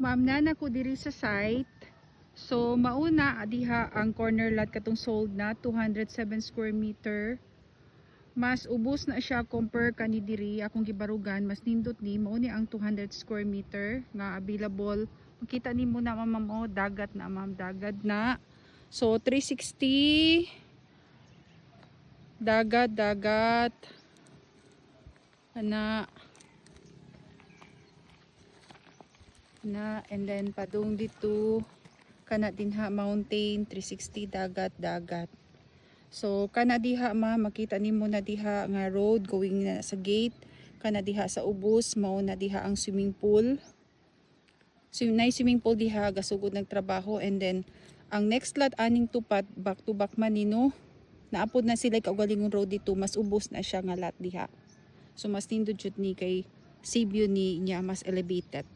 Maamnan ako diri sa site. So mauna diha ang corner lot katong sold na 207 square meter. Mas ubos na siya compare kani diri akong gibarugan, mas nindot ni mao ni ang 200 square meter nga available. Makita nimo na ma'am, oh, dagat na ma'am, dagat na. So 360 dagat ana na, and then padung dito kana dinha mountain, 360 dagat. So kana diha ma makita nimo na diha nga road going na sa gate, kana diha sa ubos mao na diha ang swimming pool. So nay swimming pool diha gasugod nagtrabaho, and then ang next lot aning tupat back to back manino naapod na sila kaugalingon road dito, mas ubos na siya nga lot diha. So mas nindot jud ni kay sea view ni niya mas elevated.